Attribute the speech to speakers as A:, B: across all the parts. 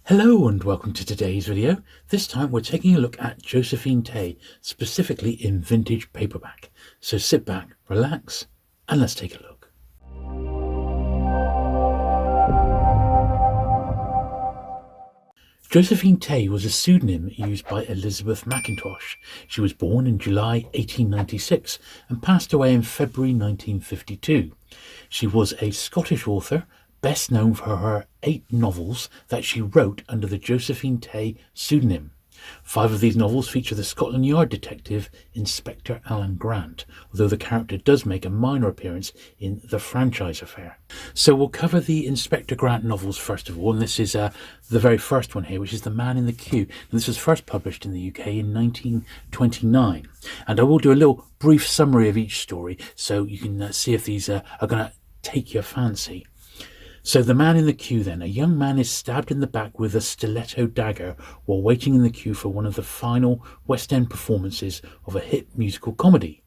A: Hello and welcome to today's video. This time we're taking a look at Josephine Tey, specifically in vintage paperback. So sit back, relax, and let's take a look. Josephine Tey was a pseudonym used by Elizabeth McIntosh. She was born in July 1896 and passed away in February 1952. She was a Scottish author, best known for her 8 novels that she wrote under the Josephine Tey pseudonym. 5 of these novels feature the Scotland Yard detective Inspector Alan Grant, although the character does make a minor appearance in The Franchise Affair. So we'll cover the Inspector Grant novels first of all, and this is the very first one here, which is The Man in the Queue. And this was first published in the UK in 1929. And I will do a little brief summary of each story so you can see if these are going to take your fancy. So The Man in the Queue then. A young man is stabbed in the back with a stiletto dagger while waiting in the queue for one of the final West End performances of a hit musical comedy.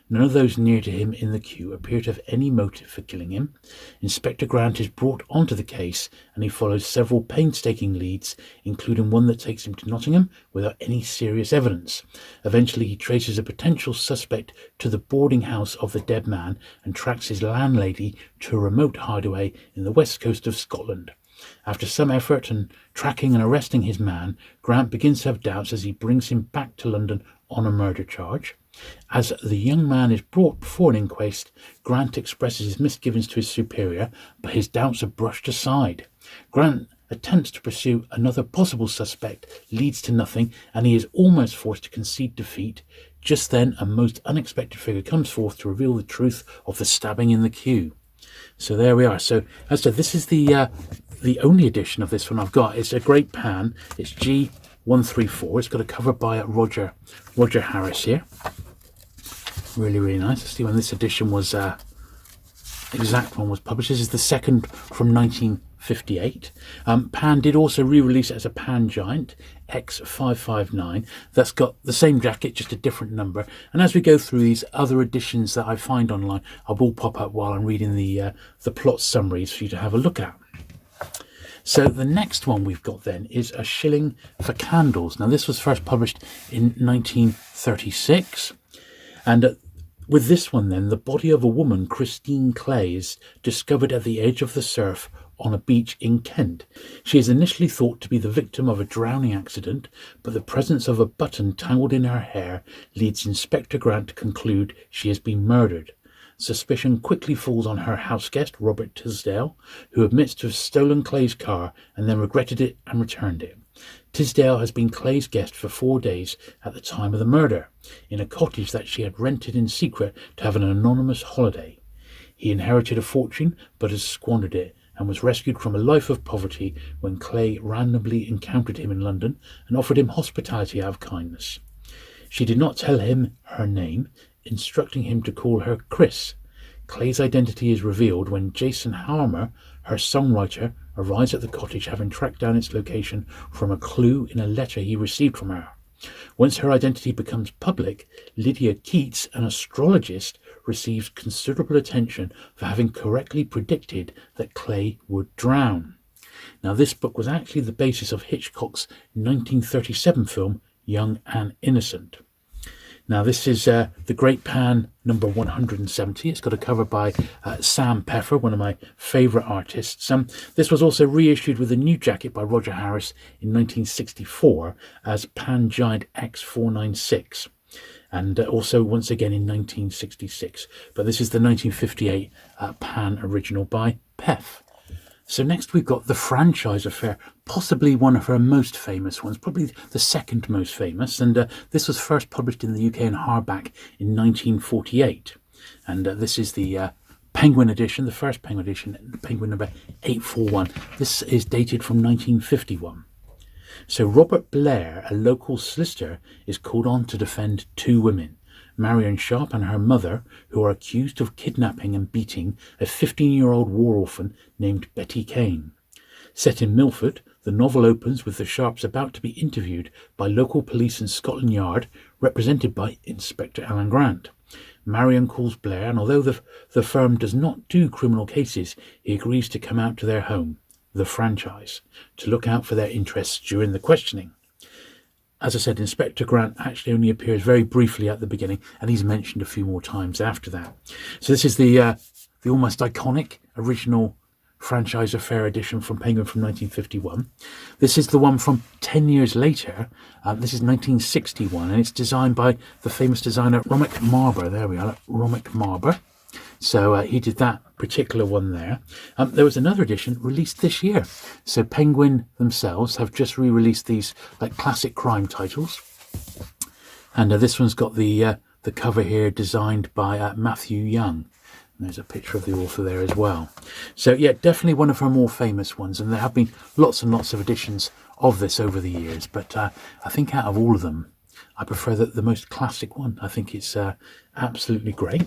A: None of those near to him in the queue appear to have any motive for killing him. Inspector Grant is brought onto the case and he follows several painstaking leads, including one that takes him to Nottingham without any serious evidence. Eventually he traces a potential suspect to the boarding house of the dead man and tracks his landlady to a remote hideaway in the west coast of Scotland. After some effort and tracking and arresting his man, Grant begins to have doubts as he brings him back to London on a murder charge. As the young man is brought before an inquest, Grant expresses his misgivings to his superior, but his doubts are brushed aside. Grant attempts to pursue another possible suspect, leads to nothing, and he is almost forced to concede defeat. Just then, a most unexpected figure comes forth to reveal the truth of the stabbing in the queue. So there we are. So as I said, this is the only edition of this one I've got. It's a great pan. It's G134. It's got a cover by Roger Harris here. Really nice. Let's see when this edition was exact one was published. This is the second from 1958. Pan did also re-release it as a Pan Giant X559. That's got the same jacket, just a different number. And as we go through these other editions that I find online, I will pop up while I'm reading the plot summaries for you to have a look at. So the next one we've got then is A Shilling for Candles. Now this was first published in 1936, and with this one then, the body of a woman, Christine Clay, is discovered at the edge of the surf on a beach in Kent. She is initially thought to be the victim of a drowning accident, but the presence of a button tangled in her hair leads Inspector Grant to conclude she has been murdered. Suspicion quickly falls on her houseguest, Robert Tisdale, who admits to have stolen Clay's car and then regretted it and returned it. Tisdale has been Clay's guest for 4 days at the time of the murder, in a cottage that she had rented in secret to have an anonymous holiday. He inherited a fortune but has squandered it and was rescued from a life of poverty when Clay randomly encountered him in London and offered him hospitality out of kindness. She did not tell him her name, instructing him to call her Chris. Clay's identity is revealed when Jason Harmer, her songwriter, arrives at the cottage, having tracked down its location from a clue in a letter he received from her. Once her identity becomes public, Lydia Keats, an astrologist, receives considerable attention for having correctly predicted that Clay would drown. Now, this book was actually the basis of Hitchcock's 1937 film Young and Innocent. Now this is the Great Pan number 170. It's got a cover by Sam Peffer, one of my favourite artists. This was also reissued with a new jacket by Roger Harris in 1964 as Pan Giant X496, and also once again in 1966. But this is the 1958 Pan original by Peff. So next we've got The Franchise Affair, possibly one of her most famous ones, probably the second most famous. And this was first published in the UK in hardback in 1948. And this is the Penguin edition, the first Penguin edition, Penguin number 841. This is dated from 1951. So Robert Blair, a local solicitor, is called on to defend 2 women, Marion Sharp and her mother, who are accused of kidnapping and beating a 15-year-old war orphan named Betty Kane. Set in Milford, the novel opens with the Sharps about to be interviewed by local police in Scotland Yard, represented by Inspector Alan Grant. Marion calls Blair, and although the firm does not do criminal cases, he agrees to come out to their home. the franchise to look out for their interests during the questioning. As I said, Inspector Grant actually only appears very briefly at the beginning, and he's mentioned a few more times after that. So this is the almost iconic original franchise affair edition from Penguin from 1951. This is the one from 10 years later. This is 1961, and it's designed by the famous designer Romick Marber. There we are, Romick Marber. So he did that particular one there. There was another edition released this year. So Penguin themselves have just re-released these like classic crime titles. And this one's got the cover here designed by Matthew Young. And there's a picture of the author there as well. So yeah, definitely one of her more famous ones. And there have been lots and lots of editions of this over the years. But I think out of all of them, I prefer the most classic one. I think it's absolutely great.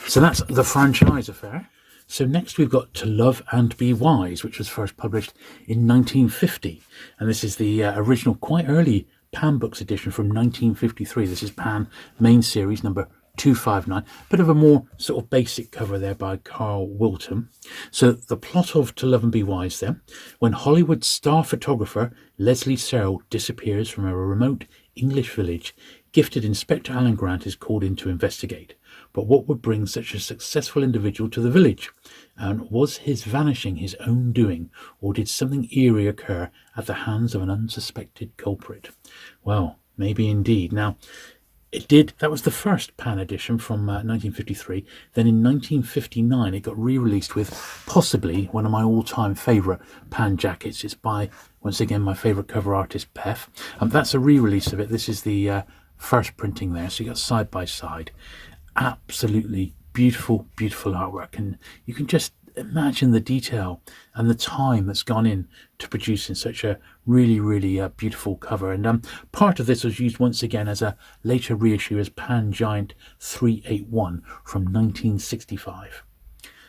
A: So that's the franchise affair. So next we've got To Love and Be Wise, which was first published in 1950. And this is the original, quite early Pan Books edition from 1953. This is Pan main series number 259. Bit of a more sort of basic cover there by Carl Wilton. So the plot of To Love and Be Wise then. When Hollywood star photographer Leslie Searle disappears from a remote English village, gifted Inspector Alan Grant is called in to investigate. But what would bring such a successful individual to the village? And was his vanishing his own doing, or did something eerie occur at the hands of an unsuspected culprit? Well, maybe indeed. Now, it did. That was the first Pan edition from 1953. Then in 1959, it got re-released with possibly one of my all-time favourite Pan jackets. It's by, once again, my favourite cover artist, Pef. That's a re-release of it. This is the first printing there. So you got side by side. Absolutely beautiful, beautiful artwork. And you can just imagine the detail and the time that's gone in to producing such a really, really beautiful cover. And part of this was used once again as a later reissue as Pan Giant 381 from 1965.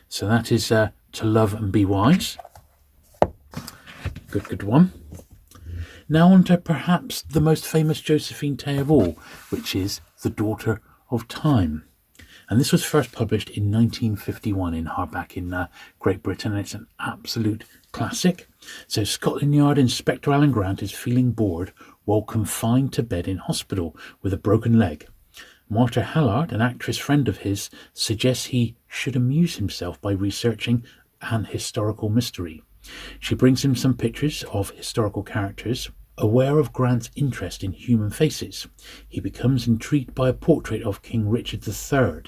A: So that is To Love and Be Wise. Good one. Now on to perhaps the most famous Josephine Tey of all, which is The Daughter of Time. And this was first published in 1951 in hardback in Great Britain, and it's an absolute classic. So Scotland Yard Inspector Alan Grant is feeling bored while confined to bed in hospital with a broken leg. Marta Hallard, an actress friend of his, suggests he should amuse himself by researching an historical mystery. She brings him some pictures of historical characters. Aware of Grant's interest in human faces, he becomes intrigued by a portrait of King Richard III.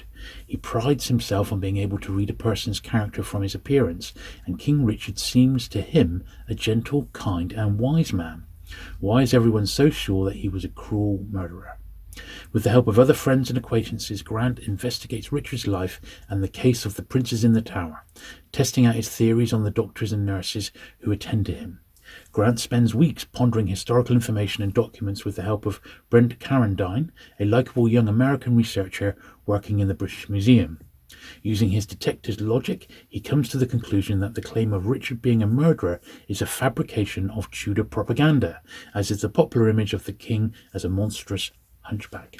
A: He prides himself on being able to read a person's character from his appearance, and King Richard seems to him a gentle, kind and wise man. Why is everyone so sure that he was a cruel murderer? With the help of other friends and acquaintances, Grant investigates Richard's life and the case of the princes in the tower, testing out his theories on the doctors and nurses who attend to him. Grant spends weeks pondering historical information and documents with the help of Brent Carradine, a likeable young American researcher working in the British Museum. Using his detective's logic, he comes to the conclusion that the claim of Richard being a murderer is a fabrication of Tudor propaganda, as is the popular image of the king as a monstrous hunchback.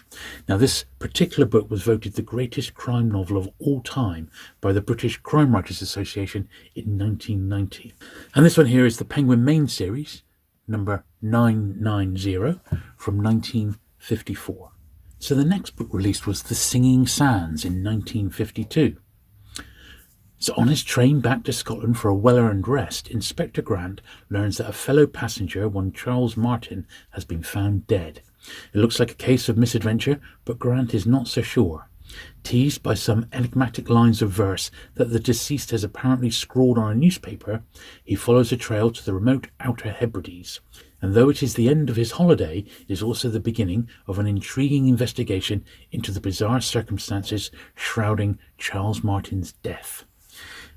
A: Now, this particular book was voted the greatest crime novel of all time by the British Crime Writers Association in 1990. And this one here is the Penguin main series, number 990, from 1954. So the next book released was The Singing Sands in 1952. So on his train back to Scotland for a well-earned rest, Inspector Grant learns that a fellow passenger, one Charles Martin, has been found dead. It looks like a case of misadventure, but Grant is not so sure. Teased by some enigmatic lines of verse that the deceased has apparently scrawled on a newspaper, he follows a trail to the remote Outer Hebrides. And though it is the end of his holiday, it is also the beginning of an intriguing investigation into the bizarre circumstances shrouding Charles Martin's death.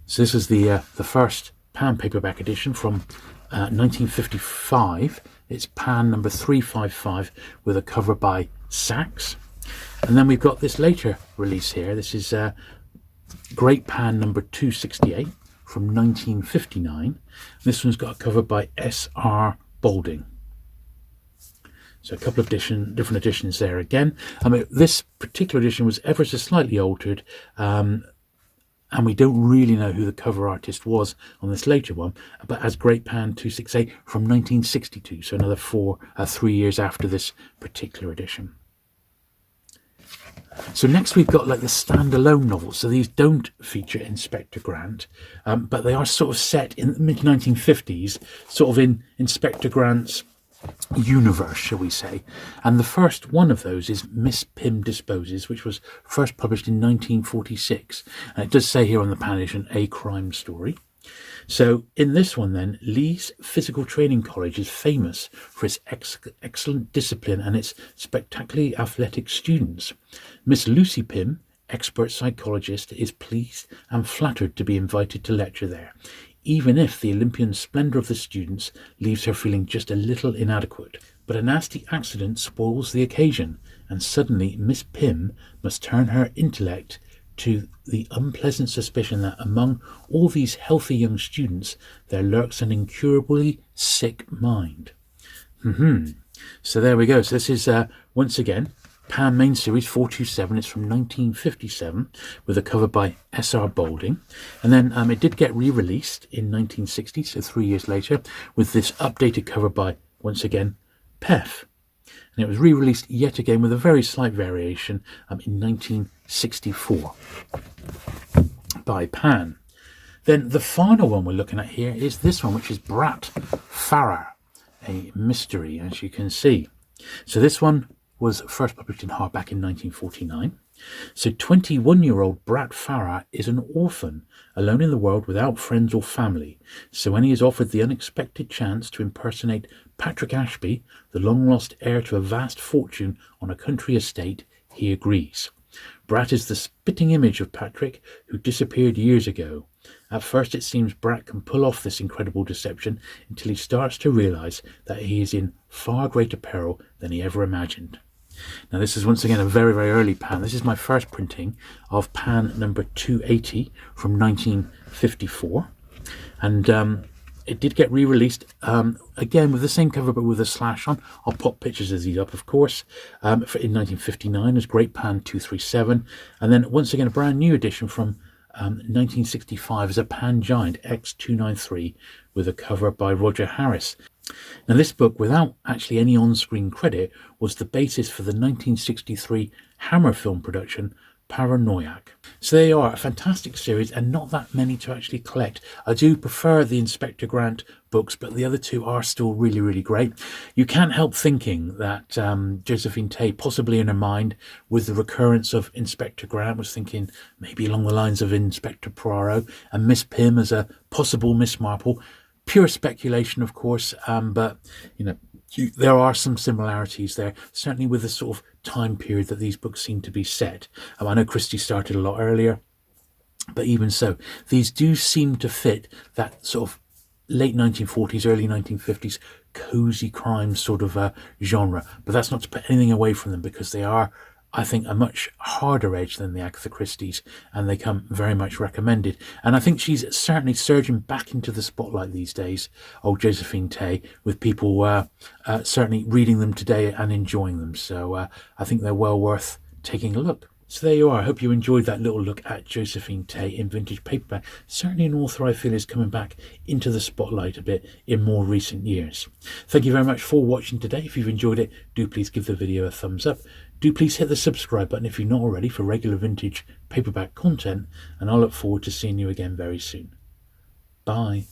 A: So this is the first Pan paperback edition from 1955. It's Pan number 355 with a cover by Sachs. And then we've got this later release here. This is Great Pan number 268 from 1959. This one's got a cover by S.R. Balding. So a couple of different editions there again. I mean, this particular edition was ever so slightly altered. And we don't really know who the cover artist was on this later one, but as Great Pan 268 from 1962, so another 3 years after this particular edition. So next we've got like the standalone novels. So these don't feature Inspector Grant, but they are sort of set in the mid-1950s, sort of in Inspector Grant's universe, shall we say. And the first one of those is Miss Pim Disposes, which was first published in 1946. And it does say here on the page a crime story. So in this one then, Lee's Physical Training College is famous for its excellent discipline and its spectacularly athletic students. Miss Lucy Pim, expert psychologist, is pleased and flattered to be invited to lecture there, even if the Olympian splendour of the students leaves her feeling just a little inadequate. But a nasty accident spoils the occasion, and suddenly Miss Pim must turn her intellect to the unpleasant suspicion that among all these healthy young students there lurks an incurably sick mind. So there we go. So this is once again Pan Main Series 427. It's from 1957 with a cover by S.R. Balding, and then it did get re-released in 1960, so 3 years later, with this updated cover by once again Pef. And it was re-released yet again with a very slight variation in 1964 by Pan. Then the final one we're looking at here is this one, which is Brat Farah, a mystery, as you can see. So this one was first published in hardback in 1949. So 21-year-old Brat Farah is an orphan, alone in the world without friends or family. So when he is offered the unexpected chance to impersonate Patrick Ashby, the long-lost heir to a vast fortune on a country estate, he agrees. Brat is the spitting image of Patrick, who disappeared years ago. At first it seems Brat can pull off this incredible deception until he starts to realise that he is in far greater peril than he ever imagined. Now this is once again a very, very early Pan. This is my first printing of Pan number 280 from 1954. And it did get re-released again with the same cover but with a slash on. I'll pop pictures of these up, of course, in 1959 as Great Pan 237. And then once again a brand new edition from 1965 as a Pan Giant X293 with a cover by Roger Harris. Now this book, without actually any on-screen credit, was the basis for the 1963 Hammer film production Paranoiac. So they are a fantastic series and not that many to actually collect. I do prefer the Inspector Grant books, but the other two are still really, really great. You can't help thinking that Josephine Tey, possibly in her mind, with the recurrence of Inspector Grant, was thinking maybe along the lines of Inspector Poirot and Miss Pim as a possible Miss Marple. Pure speculation, of course, but there are some similarities there, certainly with the sort of time period that these books seem to be set. I know Christie started a lot earlier, but even so, these do seem to fit that sort of late 1940s, early 1950s cozy crime sort of genre. But that's not to put anything away from them, because they are, I think, a much harder edge than the Agatha Christie's, and they come very much recommended. And I think she's certainly surging back into the spotlight these days, old Josephine Tey, with people certainly reading them today and enjoying them. So I think they're well worth taking a look. So there you are. I hope you enjoyed that little look at Josephine Tey in vintage paperback. Certainly an author I feel is coming back into the spotlight a bit in more recent years. Thank you very much for watching today. If you've enjoyed it, do please give the video a thumbs up. Do please hit the subscribe button if you're not already for regular vintage paperback content, and I look forward to seeing you again very soon. Bye.